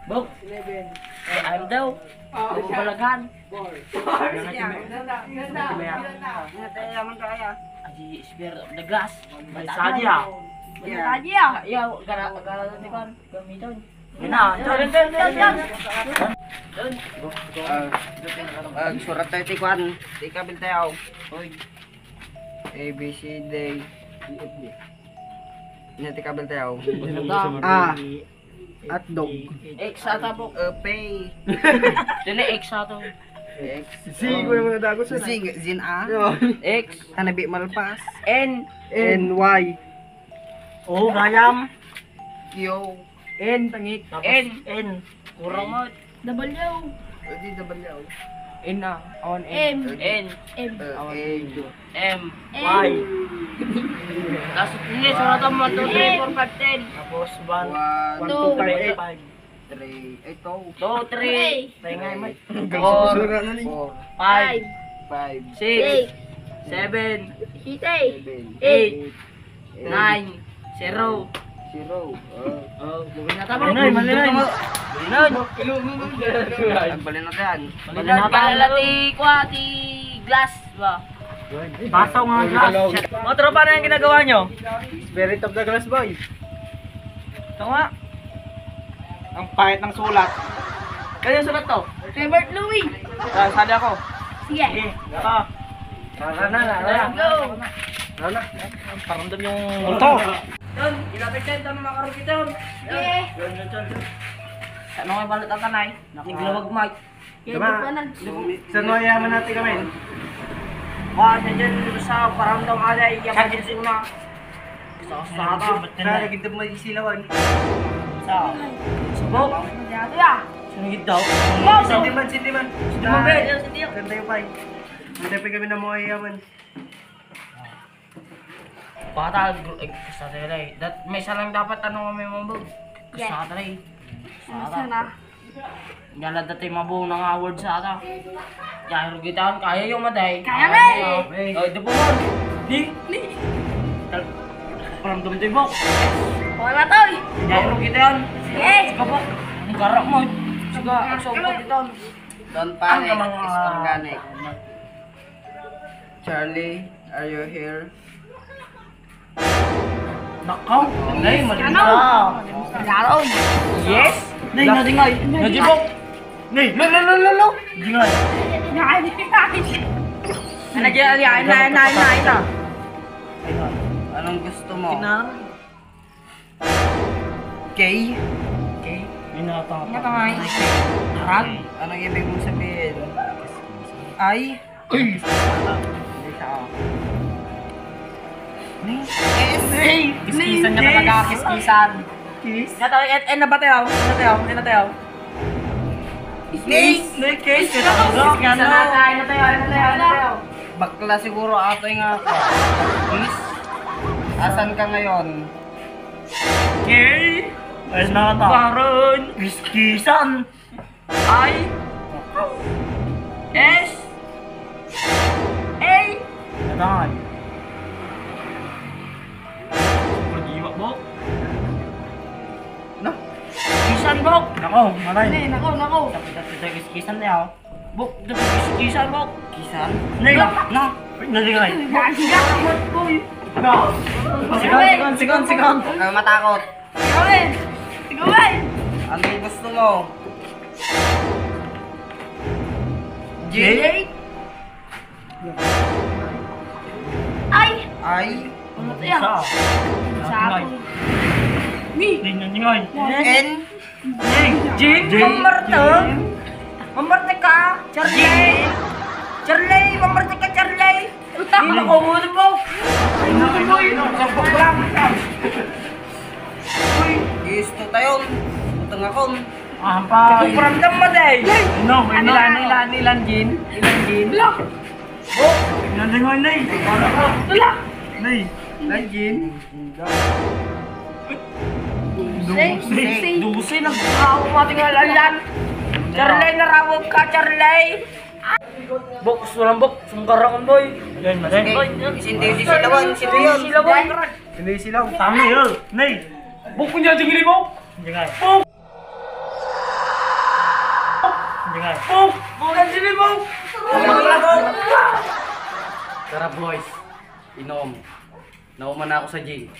Bok. 11. Ayam daw. Balagan. Aji spear of the glass. Saja. Saja. Ya, gara-gara tadi kan gamiton. Surat tayo tikuan. Tikabil tayo. A, B, C, D, E, F, G. Ini tikabil tayo. A. At dog. X ata po. Pay. Dili X ato. X. Z ko yung mga dago sa Zin A. X. Tanabi malpas. N. N, Y. O, gayam. Q. N, tangik. N. N. Kurang mo. W. Di double yaw. N na. On M. N. M. A. M. Y. Tapos ini suratan mo 2, 3, 4, 5, 10. Tapos 1, 1, 1, 2, 5, 3, ito. 2, 3, 5. Tingay, may. 4, 4, 5, 5, 6, 7, Sitay. 7, 8, 9, 0. 0. Oh, bukin na tama. Malinay, malinay. Bilinod. Agbalin natin yan. Bilinod ka lalati kwa ti glass ba? Basaw nga glass. Mga tropa na yung ginagawa nyo? Spirit of the glass boy. Ito nga. Ang pahit ng sulat. Kaya sulat to? Robert Louis. Sali ako. Sige. Sige. Ako. Rana. Go. Rana. Paramdam yung... Ito. Yun, ilapit ka yung makaroon kita yun. Okay. Ano nga balat ang kanay? Naglawag mic. Tama. Sa noyaman natin kami. Siya dyan sa paramdam alay. Yaman dyan suna. Sa ata. Sa nagintap mo isilawan. Sa subok. Ito ya. Sunigid daw. Sindiman. Sindiman ba? Yan sa tiyo. Ganda yung pay. Ganda kami na mga yaman. Bata, sa talay. May isa lang dapat tanong kami mabog. Sa talay. Sana. Nyala dati mabuong ng award sa ata. Kaya rugitan, kaya yung maday. Kaya na eh. Oh, ito po mo. Ni. Paramdam tayo bok. Okay na to. Kaya rugitan. Sige. Sige bok. Ang garap mo. Sige, ang sobo dito. Don't panic. It's organic. Charlie, are you here? Nakaw. Nay, malinis Ano? na. Laro. Yes. Nay, nadingay. Najibok. Nay, lo. Dingay. Nagyan na. Anong gusto mo? Kinara. K? Okay. Inatangay. Harag. Anong ibig mong sabihin? I? Uy. Hindi siya. Yes. Kiskisan niya talaga, kiskisan. Kiss. Nabatayaw. Snake! Snake case. Kiskisan natayaw. Bakla siguro ato'y nga ako. Kiss? Asan ka ngayon? Okay. Ay, nakata. Baron. Kiskisan. I. S. A. Natangay. Pag-iwak mo. No? Kiskisan bok. Nako, maray. Nako. Tapos kiskisan na yaw. Bok, kiskisan bok. Kisan? Nay. No! Naligay. No. Sigon. Huwag kang matakot. Sigawin. Anong gusto mo? J? Ay. I? Ano to yan? Sa ako. Ni. Ningay. N? Jin. Mamarte ka. Charlie. Mamarte ka, Charlie. Hindi ko muna po. Gusto tayo. Utang ako. Ampay. Paramdam mo day. No, ilan gin? Oh, nandingoy nay. Nay. Ilan gin? Dusi, nagkakaw matingalan yan. Charlie, narawag ka, Charlie. Bok, sulang bok. Sungkarangan, boy. Yan, maray. Hindi silawan. Sino yun? Silawan. Hindi silaw. Tama yun. Nay. Bok, punya tingin mo. Ningay. Dingay. Bok! Bukan sini, Bok! Tara boys, inom. Nauman na ako sa gym.